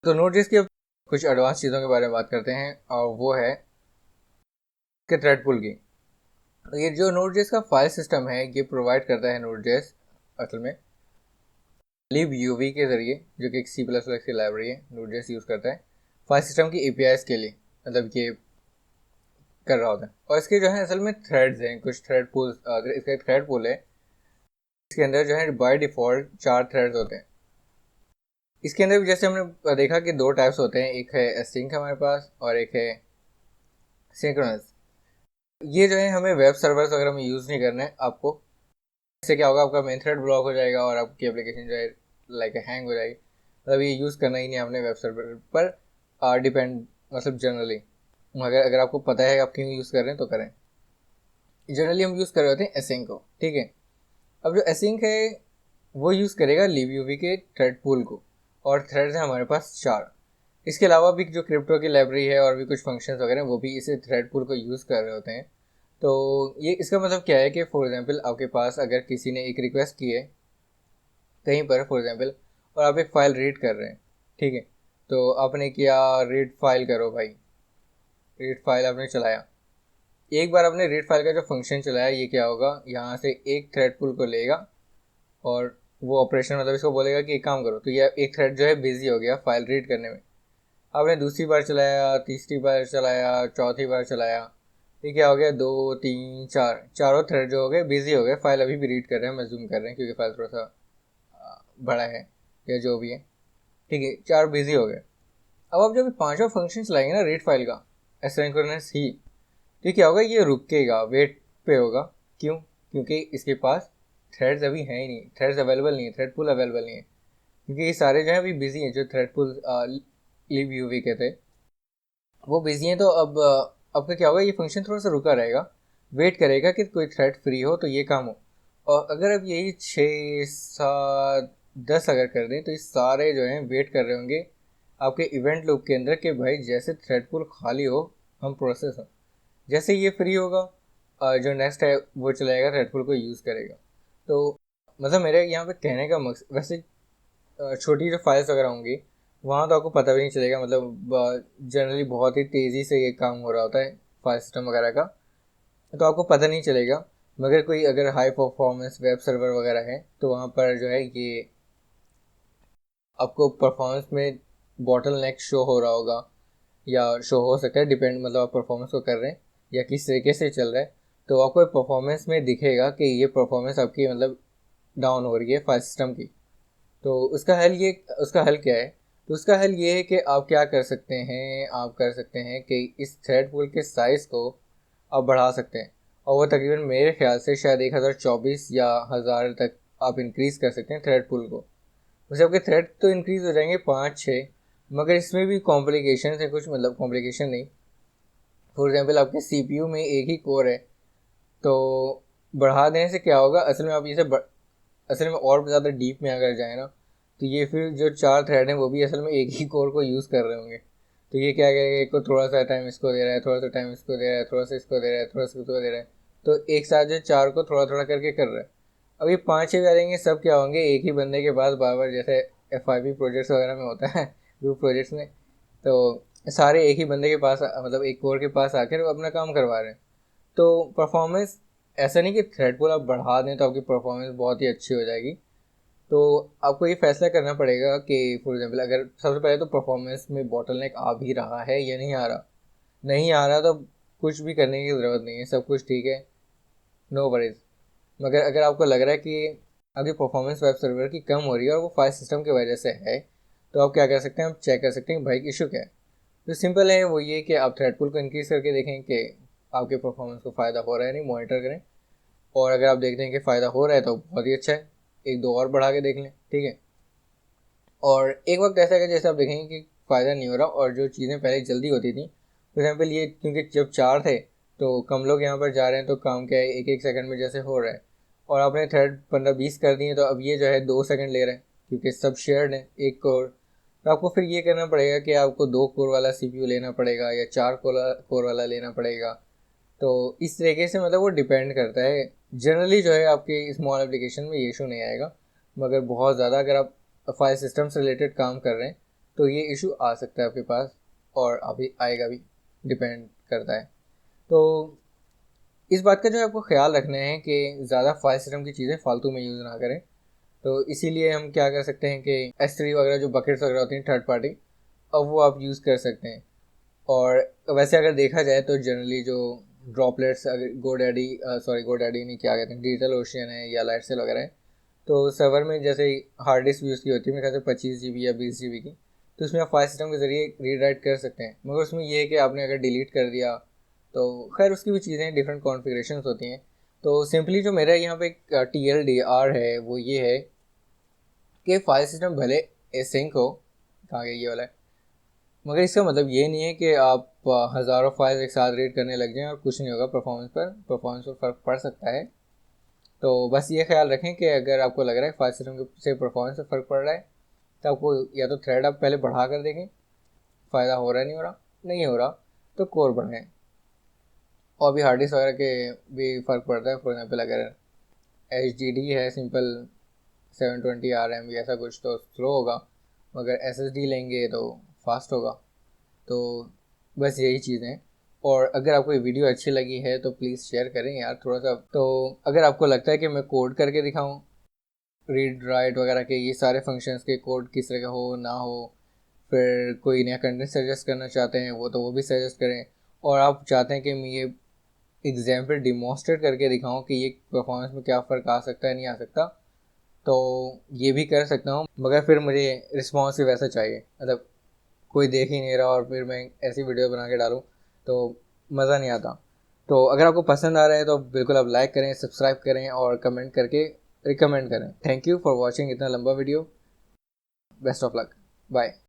तो नोड.जेएस की अब कुछ एडवांस चीज़ों के बारे में बात करते हैं और वो है कि थ्रेड पूल की। तो ये जो नोड.जेएस का फाइल सिस्टम है ये प्रोवाइड करता है नोड.जेएस असल में libUV के ज़रिए, जो कि एक C++ की लाइब्रेरी है। नोड.जेएस यूज़ करता है फाइल सिस्टम की APIs के लिए, मतलब ये कर रहा होता है। और इसके जो है असल में थ्रेड्स हैं, कुछ थ्रेड पूल, इसका एक थ्रेड पूल है। इसके अंदर जो है बाय डिफ़ॉल्ट 4 थ्रेड्स होते हैं। इसके अंदर भी जैसे हमने देखा कि 2 टाइप्स होते हैं, एक है एसिंक हमारे पास और एक है सिंक्रोनस। ये जो है हमें वेब सर्वर्स वगैरह में यूज़ नहीं करना है आपको। इससे क्या होगा, आपका मेन थ्रेड ब्लॉक हो जाएगा और आपकी एप्लीकेशन जो है लाइक हैंग हो जाएगी। मतलब ये यूज़ करना ही नहीं है हमने वेब सर्वर पर डिपेंड, मतलब जनरली अगर अगर आपको पता है आप क्यों यूज़ कर रहे हैं तो करें। जनरली हम यूज़ कर रहे होते हैं एसिंक को, ठीक है। अब जो एसिंक है वो यूज़ करेगा libUV के थ्रेड पूल को, और थ्रेड्स हैं हमारे पास 4। इसके अलावा भी जो क्रिप्टो की लाइब्रेरी है और भी कुछ फंक्शंस वगैरह वो भी इसे थ्रेड पूल को यूज़ कर रहे होते हैं। तो ये इसका मतलब क्या है कि फॉर एग्जांपल आपके पास अगर किसी ने एक रिक्वेस्ट की है कहीं पर फॉर एग्जांपल, और आप एक फ़ाइल रीड कर रहे हैं, ठीक है। तो आपने किया रीड फाइल करो भाई, रीड फाइल आपने चलाया। एक बार आपने रीड फाइल का जो फंक्शन चलाया, ये क्या होगा, यहाँ से एक थ्रेड पूल को लेगा और वो ऑपरेशन, मतलब इसको बोलेगा कि एक काम करो। तो ये एक थ्रेड जो है बिजी हो गया फाइल रीड करने में। आपने दूसरी बार चलाया, तीसरी बार चलाया, चौथी बार चलाया, ये क्या हो गया, 2 3 4 चारों थ्रेड जो हो गए बिजी हो गए। फाइल अभी भी रीड कर रहे हैं, मैं जूम कर रहे हैं क्योंकि फाइल थोड़ा सा बड़ा है या जो भी है, ठीक है। 4 बिजी हो गए। अब आप जब पांचवा फंक्शन चलाएंगे ना रीड फाइल का, एसिंक्रोनस ही, तो क्या होगा, ये रुकेगा, वेट पे होगा। क्यों? क्योंकि इसके पास थ्रेड्स अभी हैं ही नहीं, थ्रेड्स अवेलेबल नहीं है, थ्रेड पूल अवेलेबल नहीं है, क्योंकि ये सारे जो है अभी बिजी हैं। जो थ्रेड पूल libUV के थे वो बिजी हैं। तो अब आपका क्या होगा, ये फंक्शन थोड़ा सा रुका रहेगा, वेट करेगा कि कोई थ्रेड फ्री हो तो ये काम हो। और अगर अब यही 6 7 10 अगर कर दें तो ये सारे जो हैं वेट कर रहे होंगे आपके इवेंट लूप के अंदर कि भाई जैसे थ्रेड पूल खाली हो हम प्रोसेस हो। जैसे ये फ्री होगा जो नेक्स्ट है वो चलाएगा, थ्रेड पूल को यूज़ करेगा। तो मतलब मेरे यहाँ पे कहने का मकसद, वैसे छोटी जो फाइल्स वगैरह होंगी वहाँ तो आपको पता भी नहीं चलेगा, मतलब जनरली बहुत ही तेज़ी से ये काम हो रहा होता है फाइल सिस्टम वगैरह का, तो आपको पता नहीं चलेगा। मगर कोई अगर हाई परफॉर्मेंस वेब सर्वर वगैरह है तो वहाँ पर जो है ये आपको परफॉर्मेंस में बॉटल नेक शो हो रहा होगा, या शो हो सकता है, डिपेंड, मतलब आप परफॉर्मेंस को कर रहे हैं या किस तरीके से चल रहा है। तो आपको परफॉर्मेंस में दिखेगा कि ये परफॉर्मेंस आपकी मतलब डाउन हो रही है फाइल सिस्टम की। तो उसका हल क्या है? तो उसका हल ये है कि आप क्या कर सकते हैं, आप कर सकते हैं कि इस थ्रेड पूल के साइज़ को आप बढ़ा सकते हैं। और वो तकरीबन मेरे ख्याल से शायद 1024 या 1000 तक आप इंक्रीज़ कर सकते हैं थ्रेड पूल को। वैसे आपके थ्रेड तो इंक्रीज़ हो जाएंगे 5 6, मगर इसमें भी कॉम्प्लिकेशन है कुछ, मतलब कॉम्प्लिकेशन नहीं। फॉर एग्जाम्पल आपके CPU में एक ही कोर है, तो बढ़ा देने से क्या होगा, असल में आप इसे असल में और ज़्यादा डीप में अगर जाए ना, तो ये फिर जो 4 थ्रेड हैं वो भी असल में एक ही कोर को यूज़ कर रहे होंगे। तो ये क्या करेगा, एक को थोड़ा सा टाइम इसको दे रहा है, थोड़ा सा टाइम इसको दे रहा है, थोड़ा सा इसको दे रहा है, थोड़ा सा इसको दे रहा है। तो एक साथ जो 4 को थोड़ा थोड़ा करके कर रहा है। अब ये 5 6 करेंगे, सब क्या होंगे, एक ही बंदे के पास बार बार, जैसे FIP प्रोजेक्ट्स वगैरह में होता है ग्रुप प्रोजेक्ट्स में। तो सारे एक ही बंदे के पास, मतलब एक कोर के पास आकर वो अपना काम करवा रहे हैं। तो परफॉर्मेंस, ऐसा नहीं कि थ्रेड पूल आप बढ़ा दें तो आपकी परफॉर्मेंस बहुत ही अच्छी हो जाएगी। तो आपको ये फैसला करना पड़ेगा कि फॉर एग्जांपल अगर सबसे पहले तो परफॉर्मेंस में बॉटलनेक आ भी रहा है या नहीं आ रहा, नहीं आ रहा तो कुछ भी करने की ज़रूरत नहीं है, सब कुछ ठीक है, नो वरीज। मगर अगर आपको लग रहा है कि आपकी परफॉर्मेंस वेब सर्वर की कम हो रही है और वो फाइल सिस्टम की वजह से है, तो आप क्या कर सकते हैं, आप चेक कर सकते हैं कि भाई इशू क्या है। तो सिंपल है वो, ये कि आप थ्रेड पूल को इंक्रीज़ करके देखें कि आपके परफॉर्मेंस को फ़ायदा हो रहा है नहीं, मॉनिटर करें। और अगर आप देखते हैं कि फ़ायदा हो रहा है तो बहुत ही अच्छा है, एक दो और बढ़ा के देख लें, ठीक है। और एक वक्त ऐसा है जैसे आप देखेंगे कि फ़ायदा नहीं हो रहा और जो चीज़ें पहले जल्दी होती थी, फॉर एग्जाम्पल ये, क्योंकि जब 4 थे तो कम लोग यहाँ पर जा रहे हैं तो काम क्या है, एक एक सेकंड में जैसे हो रहा है। और आपने थ्रेड 15 20 कर दिए तो अब ये जो है 2 सेकंड ले रहे हैं, क्योंकि सब शेयर्ड है एक कोर। तो आपको फिर ये करना पड़ेगा कि आपको 2 कोर वाला CPU लेना पड़ेगा या 4 कोर वाला लेना पड़ेगा। तो इस तरीके से मतलब वो डिपेंड करता है। जनरली जो है आपके स्मॉल एप्लीकेशन में ये इशू नहीं आएगा, मगर बहुत ज़्यादा अगर आप फाइल सिस्टम से रिलेटेड काम कर रहे हैं तो ये इशू आ सकता है आपके पास, और अभी आएगा भी, डिपेंड करता है। तो इस बात का जो है आपको ख्याल रखना है कि ज़्यादा फाइल सिस्टम की चीज़ें फालतू में यूज़ ना करें। तो इसीलिए हम क्या कर सकते हैं कि S3 वगैरह जो बकेट्स वगैरह होती हैं थर्ड पार्टी, अब वो आप यूज़ कर सकते हैं। और वैसे अगर देखा जाए तो जनरली जो ड्रॉपलेट्स, अगर गोडैडी नहीं, क्या कहते हैं, डिजिटल ओशियन है या लाइटसेल वगैरह है, तो सर्वर में जैसे हार्ड डिस्क यूज़ की होती है मेरे ख्याल से 25 GB या 20 GB की, तो उसमें आप फाइल सिस्टम के ज़रिए रीड राइट कर सकते हैं। मगर उसमें ये है कि आपने अगर डिलीट कर दिया तो खैर उसकी भी चीज़ें डिफरेंट कॉन्फ़िगरेशंस होती हैं। तो सिंपली जो मेरा यहाँ पे TLDR है वो ये है कि फाइल सिस्टम भले एसिंक हो, कहाँ गया ये वाला है, मगर इसका मतलब ये नहीं है कि आप हज़ारों फाइल्स एक साथ रीड करने लग जाएं और कुछ नहीं होगा, परफॉर्मेंस पर फ़र्क पड़ सकता है। तो बस ये ख्याल रखें कि अगर आपको लग रहा है फाइल सिस्टम से परफॉर्मेंस में फ़र्क पड़ रहा है, तो आपको या तो थ्रेड आप पहले बढ़ा कर देखें, फ़ायदा हो रहा है, नहीं हो रहा तो कोर बढ़ाएं। और भी हार्ड डिस्क वगैरह के भी फ़र्क पड़ता है। फॉर एग्जाम्पल अगर HDD है सिंपल 720 RM ऐसा कुछ तो स्लो होगा, मगर SSD लेंगे तो फास्ट होगा। तो बस यही चीज़ें हैं। और अगर आपको ये वीडियो अच्छी लगी है तो प्लीज़ शेयर करें यार थोड़ा सा। तो अगर आपको लगता है कि मैं कोड करके दिखाऊं, रीड राइट वगैरह के ये सारे फंक्शंस के कोड किस तरह का हो ना हो, फिर कोई नया कंटेंट सजेस्ट करना चाहते हैं वो भी सजेस्ट करें। और आप चाहते हैं कि मैं ये एग्जाम्पल डिमॉन्स्ट्रेट करके दिखाऊं कि ये परफॉर्मेंस में क्या फ़र्क आ सकता है नहीं आ सकता, तो ये भी कर सकता हूँ। मगर फिर मुझे रिस्पॉन्स भी वैसा चाहिए, मतलब कोई देख ही नहीं रहा और फिर मैं ऐसी वीडियो बना के डालूँ तो मज़ा नहीं आता। तो अगर आपको पसंद आ रहा है तो बिल्कुल आप लाइक करें, सब्सक्राइब करें और कमेंट करके रिकमेंड करें। थैंक यू फॉर वॉचिंग इतना लंबा वीडियो। Best of luck, bye.